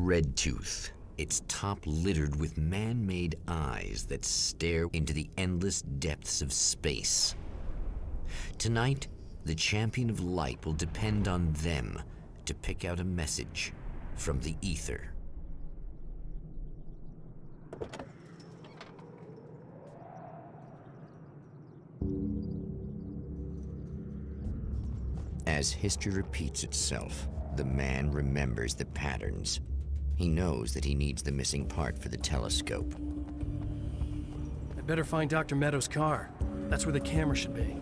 red tooth, its top littered with man-made eyes that stare into the endless depths of space. Tonight, the champion of light will depend on them to pick out a message from the ether. As history repeats itself, the man remembers the patterns. He knows that he needs the missing part for the telescope. I'd better find Dr. Meadows' car. That's where the camera should be.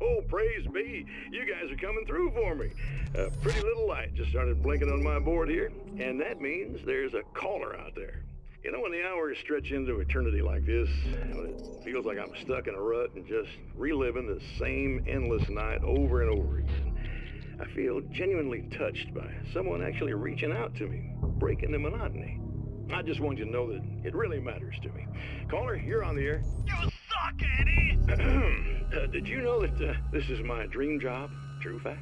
Oh, praise be. You guys are coming through for me. A pretty little light just started blinking on my board here, and that means there's a caller out there. You know, when the hours stretch into eternity like this, when it feels like I'm stuck in a rut and just reliving the same endless night over and over again, I feel genuinely touched by someone actually reaching out to me, breaking the monotony. I just want you to know that it really matters to me. Caller, you're on the air. You suck, Eddie! Did you know that this is my dream job? True fact.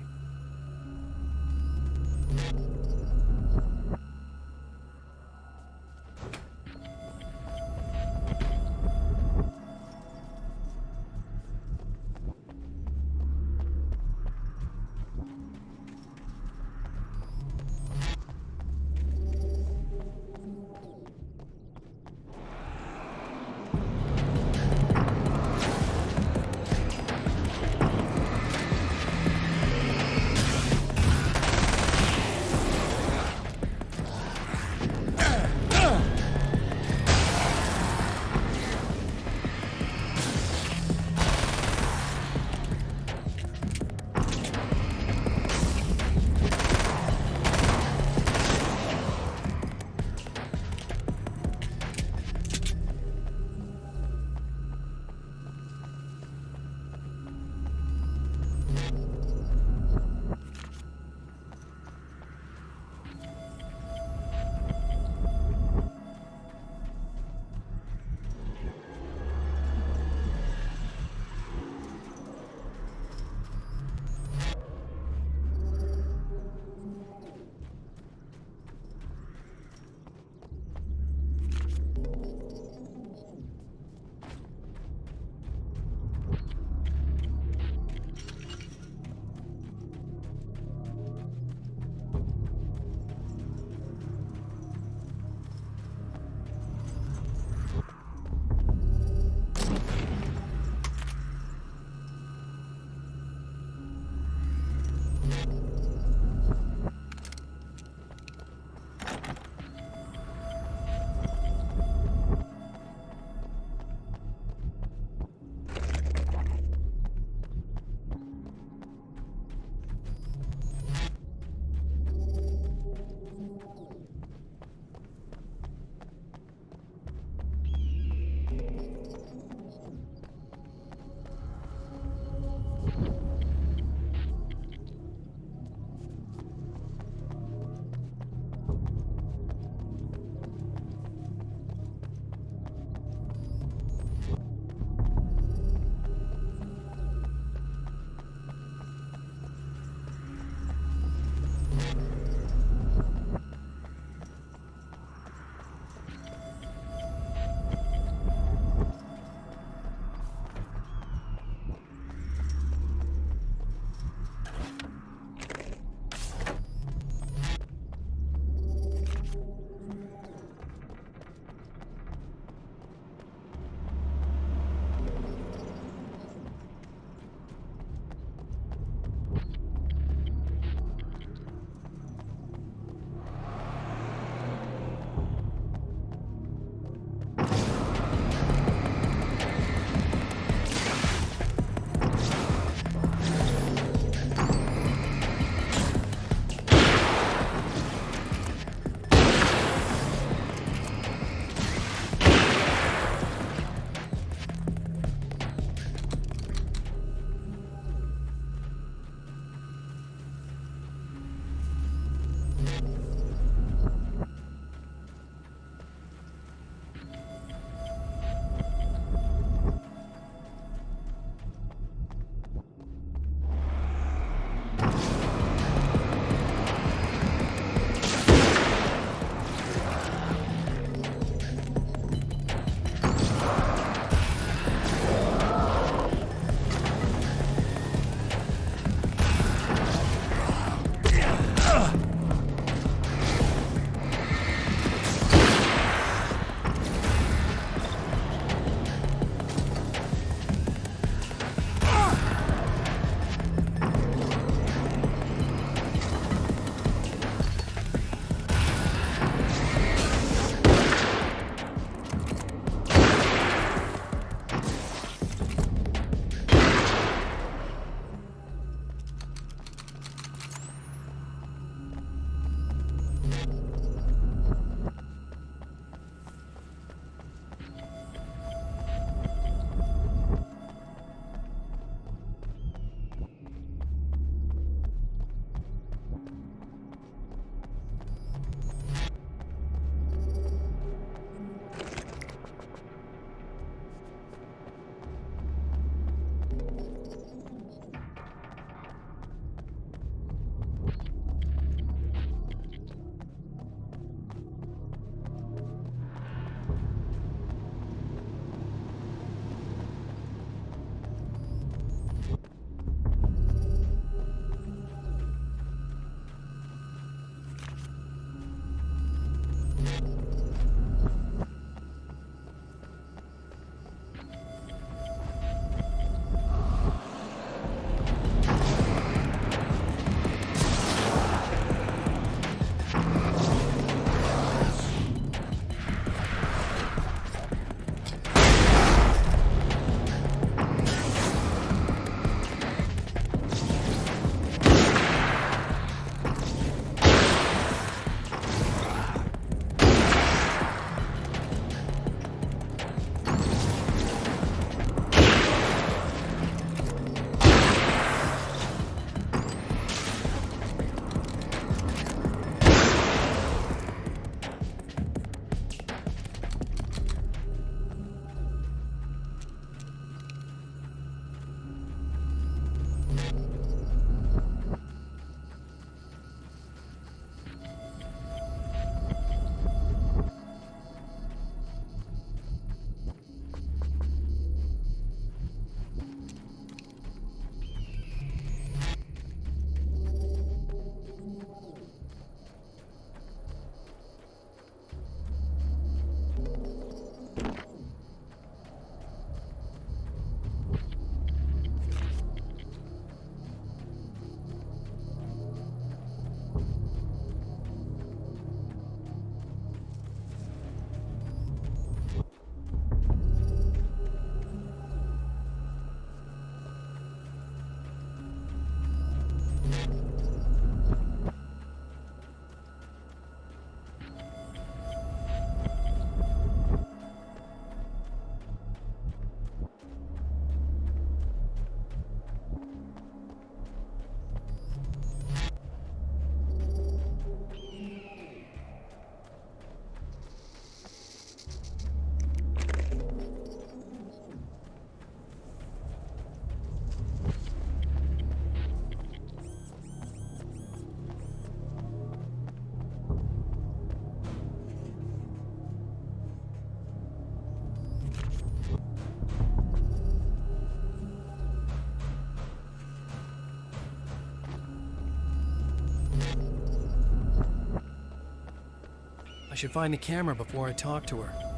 I should find the camera before I talk to her.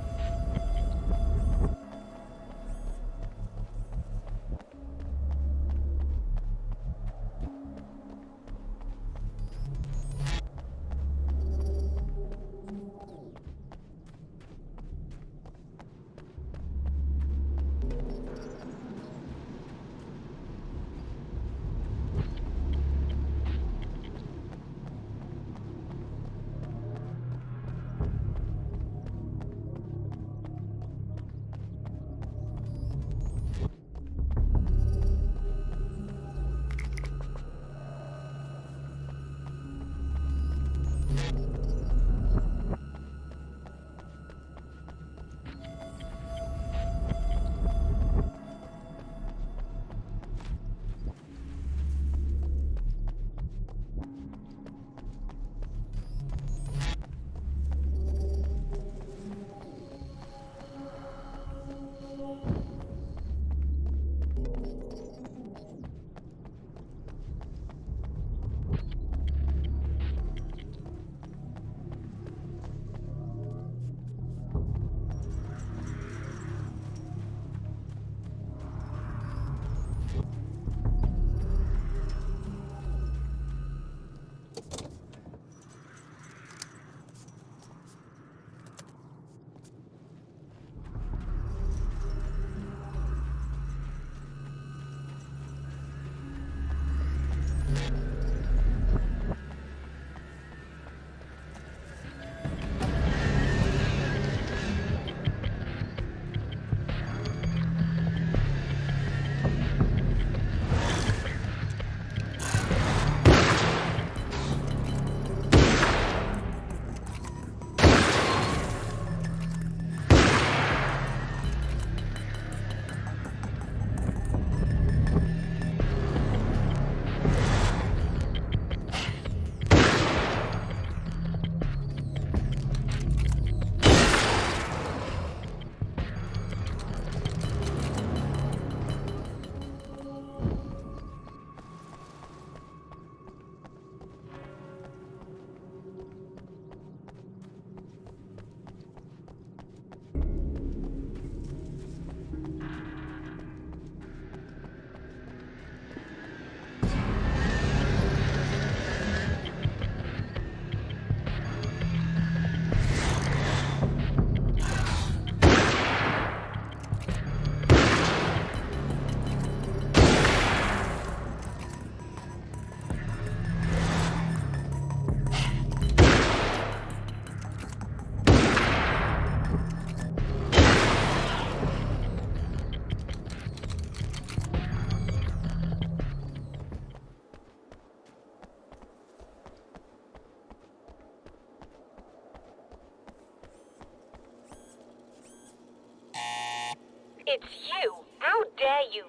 It's you. How dare you?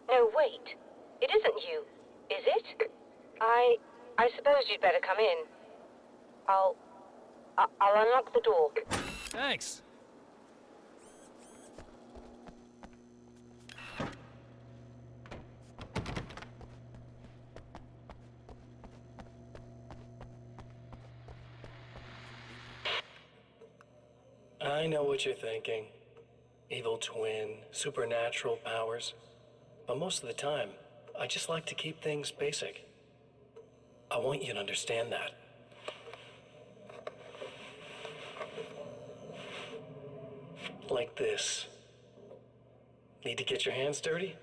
No, wait. It isn't you, is it? I suppose you'd better come in. I'll unlock the door. Thanks. I know what you're thinking. Evil twin, supernatural powers. But most of the time, I just like to keep things basic. I want you to understand that. Like this. Need to get your hands dirty?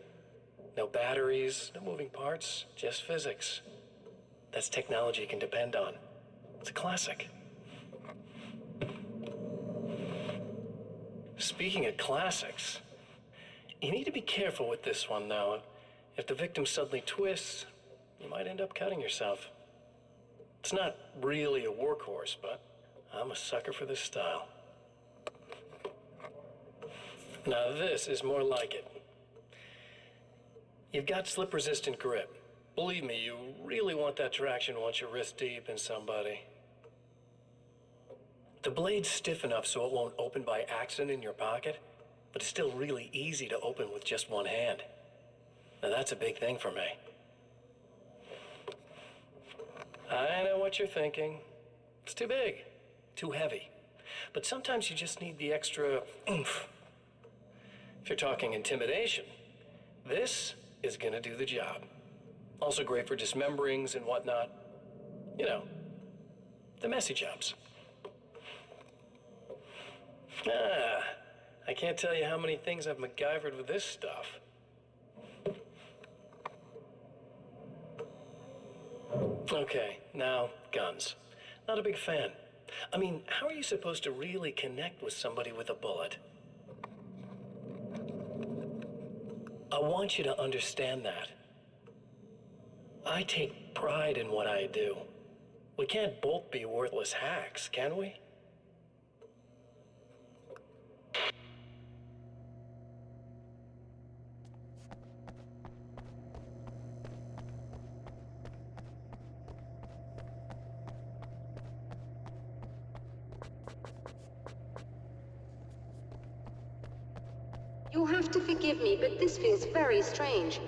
No batteries, no moving parts, just physics. That's technology you can depend on. It's a classic. Speaking of classics, you need to be careful with this one, though. If the victim suddenly twists, you might end up cutting yourself. It's not really a workhorse, but I'm a sucker for this style. Now this is more like it. You've got slip-resistant grip. Believe me, you really want that traction once you're wrist deep in somebody. The blade's stiff enough so it won't open by accident in your pocket, but it's still really easy to open with just one hand. Now that's a big thing for me. I know what you're thinking. It's too big, too heavy. But sometimes you just need the extra oomph. If you're talking intimidation, this is gonna do the job. Also great for dismemberings and whatnot. You know, the messy jobs. I can't tell you how many things I've MacGyvered with this stuff. Okay, now, guns. Not a big fan. I mean, how are you supposed to really connect with somebody with a bullet? I want you to understand that. I take pride in what I do. We can't both be worthless hacks, can we? You'll have to forgive me, but this feels very strange.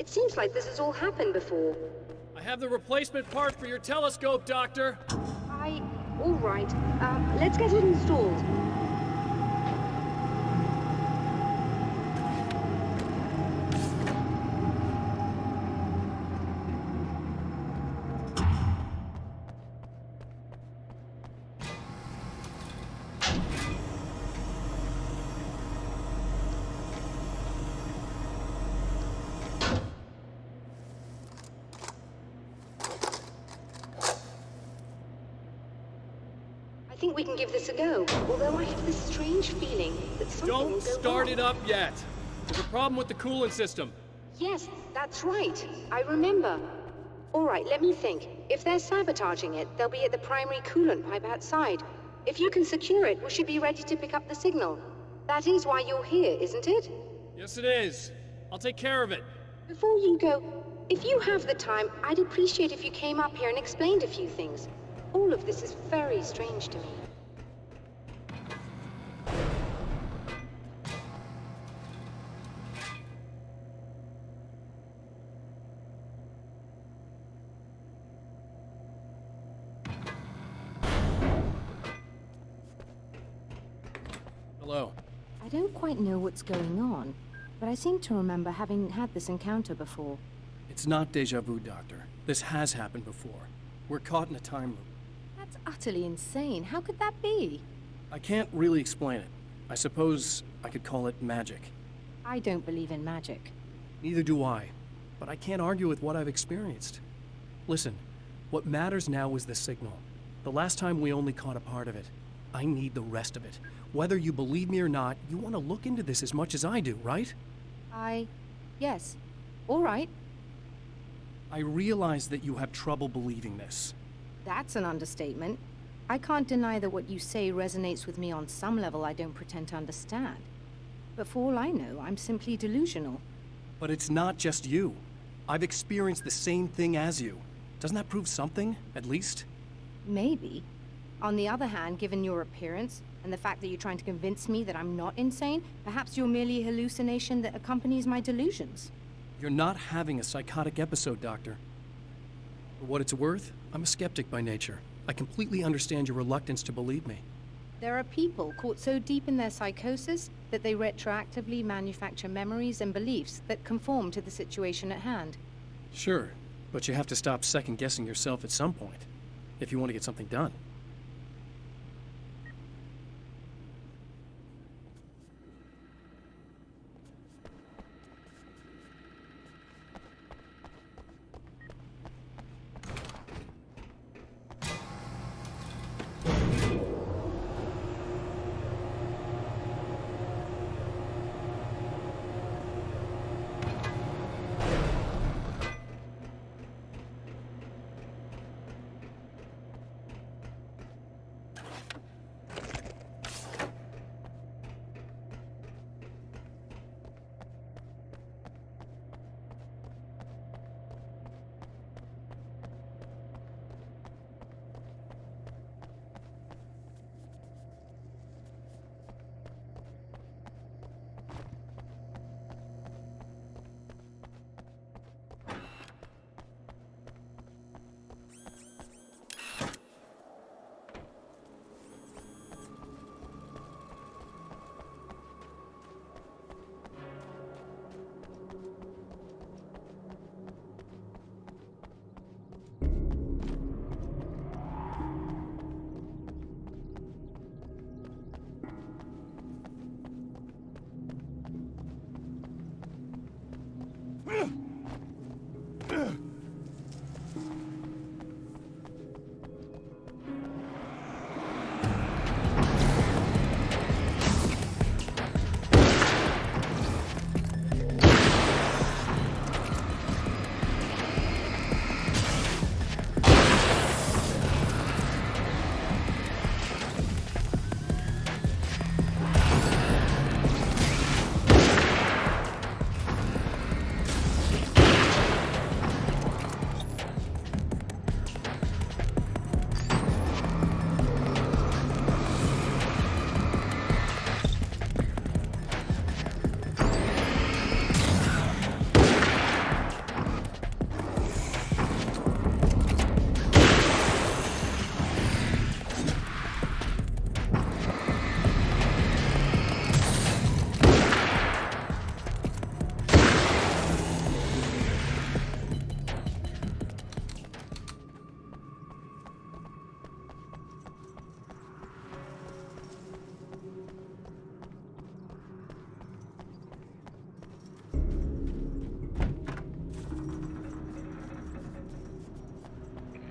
It seems like this has all happened before. I have the replacement part for your telescope, Doctor. All right. Let's get it installed. I think we can give this a go, although I have this strange feeling that something will go Don't start wrong. it up yet. There's a problem with the coolant system. Yes, that's right. I remember. All right, let me think. If they're sabotaging it, they'll be at the primary coolant pipe outside. If you can secure it, we should be ready to pick up the signal. That is why you're here, isn't it? Yes, it is. I'll take care of it. Before you go, if you have the time, I'd appreciate if you came up here and explained a few things. All of this is very strange to me. Hello. I don't quite know what's going on, but I seem to remember having had this encounter before. It's not deja vu, Doctor. This has happened before. We're caught in a time loop. That's utterly insane. How could that be? I can't really explain it. I suppose I could call it magic. I don't believe in magic. Neither do I, but I can't argue with what I've experienced. Listen, what matters now is the signal. The last time we only caught a part of it. I need the rest of it. Whether you believe me or not, you want to look into this as much as I do, right? Yes. All right. I realize that you have trouble believing this. That's an understatement. I can't deny that what you say resonates with me on some level I don't pretend to understand. But for all I know, I'm simply delusional. But it's not just you. I've experienced the same thing as you. Doesn't that prove something, at least? Maybe. On the other hand, given your appearance, and the fact that you're trying to convince me that I'm not insane, perhaps you're merely a hallucination that accompanies my delusions. You're not having a psychotic episode, Doctor. For what it's worth, I'm a skeptic by nature. I completely understand your reluctance to believe me. There are people caught so deep in their psychosis that they retroactively manufacture memories and beliefs that conform to the situation at hand. Sure, but you have to stop second-guessing yourself at some point, if you want to get something done.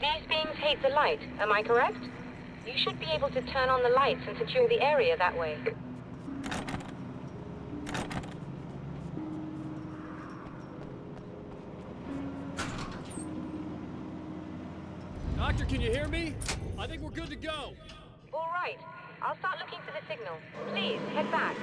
These beams hate the light, am I correct? You should be able to turn on the lights and secure the area that way. Doctor, can you hear me? I think we're good to go. All right. I'll start looking for the signal. Please, head back.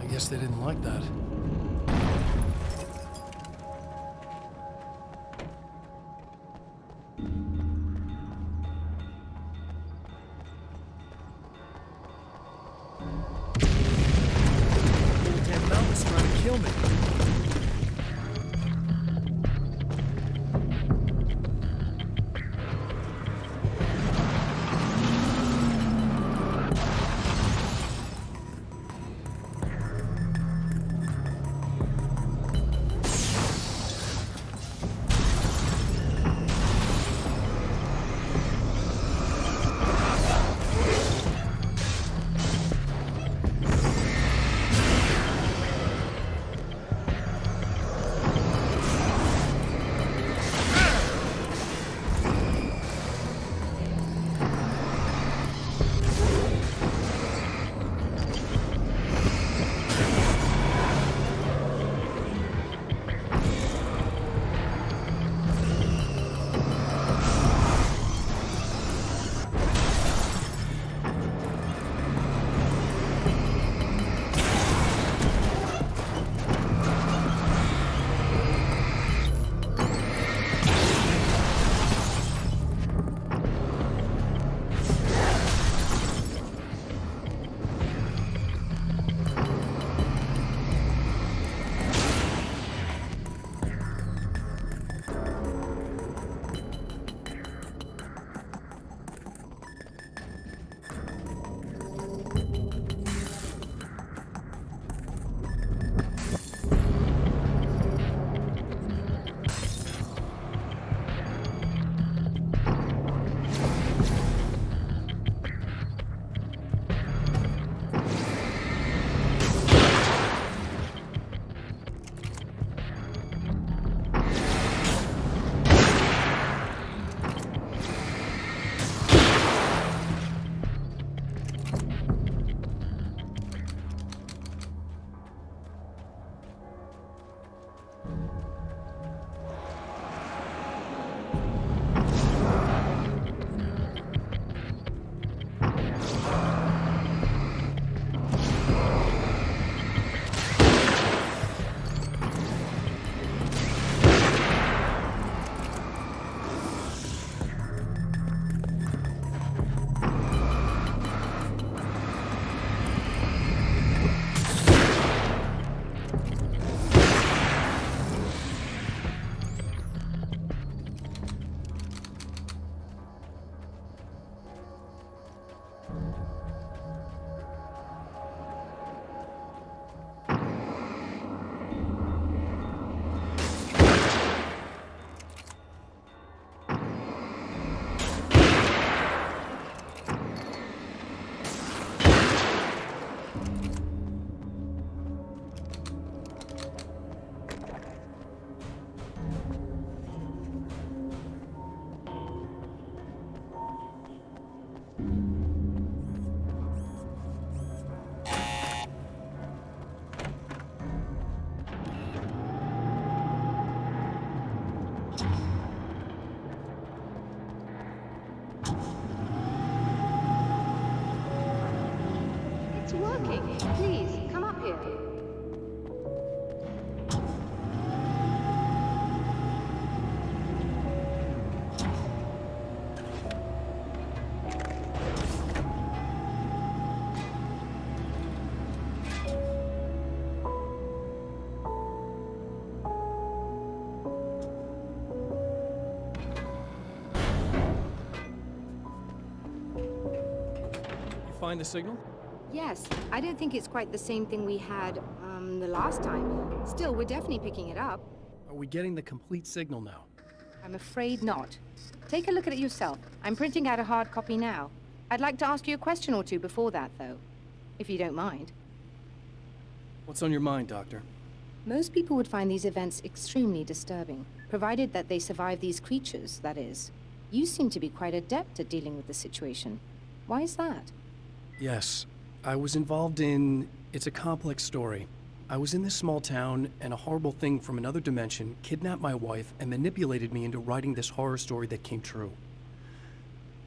I guess they didn't like that. Damn mountain's trying to kill me. working. Please, come up here. Find the signal? Yes, I don't think it's quite the same thing we had, the last time. Still, we're definitely picking it up. Are we getting the complete signal now? I'm afraid not. Take a look at it yourself. I'm printing out a hard copy now. I'd like to ask you a question or two before that, though, if you don't mind. What's on your mind, Doctor? Most people would find these events extremely disturbing, provided that they survive these creatures, that is. You seem to be quite adept at dealing with the situation. Why is that? Yes, I was involved in... It's a complex story. I was in this small town, and a horrible thing from another dimension kidnapped my wife and manipulated me into writing this horror story that came true.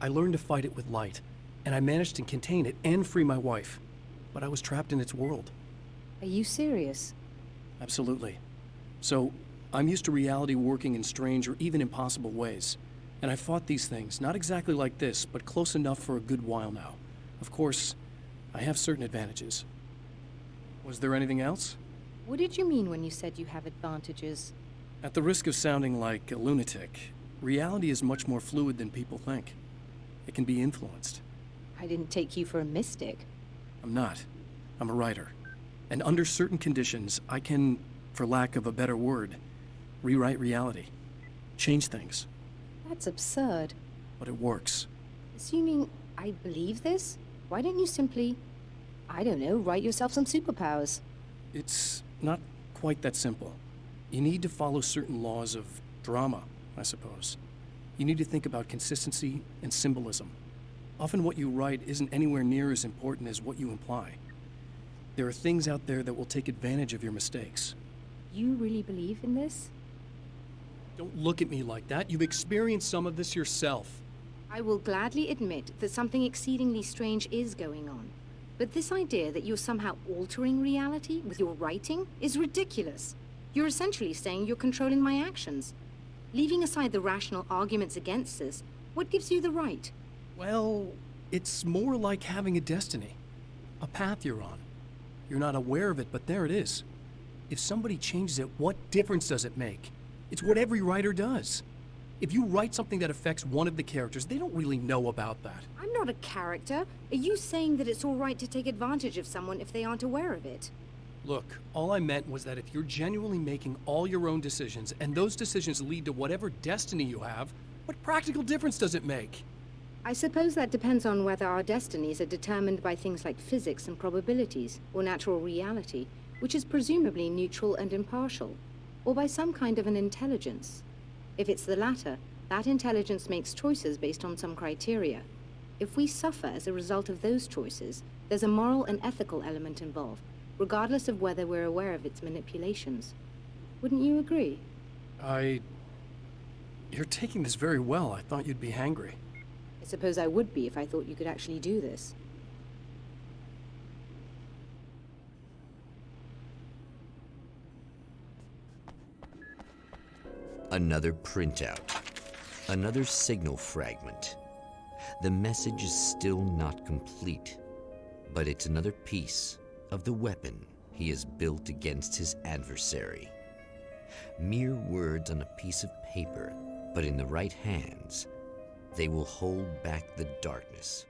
I learned to fight it with light, and I managed to contain it and free my wife. But I was trapped in its world. Are you serious? Absolutely. So, I'm used to reality working in strange or even impossible ways. And I fought these things, not exactly like this, but close enough for a good while now. Of course, I have certain advantages. Was there anything else? What did you mean when you said you have advantages? At the risk of sounding like a lunatic, reality is much more fluid than people think. It can be influenced. I didn't take you for a mystic. I'm not. I'm a writer. And under certain conditions, I can, for lack of a better word, rewrite reality. Change things. That's absurd. But it works. Assuming I believe this, why don't you simply, I don't know, write yourself some superpowers? It's not quite that simple. You need to follow certain laws of drama, I suppose. You need to think about consistency and symbolism. Often what you write isn't anywhere near as important as what you imply. There are things out there that will take advantage of your mistakes. You really believe in this? Don't look at me like that. You've experienced some of this yourself. I will gladly admit that something exceedingly strange is going on. But this idea that you're somehow altering reality with your writing is ridiculous. You're essentially saying you're controlling my actions. Leaving aside the rational arguments against this, what gives you the right? Well, it's more like having a destiny. A path you're on. You're not aware of it, but there it is. If somebody changes it, what difference does it make? It's what every writer does. If you write something that affects one of the characters, they don't really know about that. I'm not a character. Are you saying that it's all right to take advantage of someone if they aren't aware of it? Look, all I meant was that if you're genuinely making all your own decisions, and those decisions lead to whatever destiny you have, what practical difference does it make? I suppose that depends on whether our destinies are determined by things like physics and probabilities, or natural reality, which is presumably neutral and impartial, or by some kind of an intelligence. If it's the latter, that intelligence makes choices based on some criteria. If we suffer as a result of those choices, there's a moral and ethical element involved, regardless of whether we're aware of its manipulations. Wouldn't you agree? You're taking this very well. I thought you'd be hangry. I suppose I would be if I thought you could actually do this. Another printout. Another signal fragment. The message is still not complete, but it's another piece of the weapon he has built against his adversary. Mere words on a piece of paper, but in the right hands, they will hold back the darkness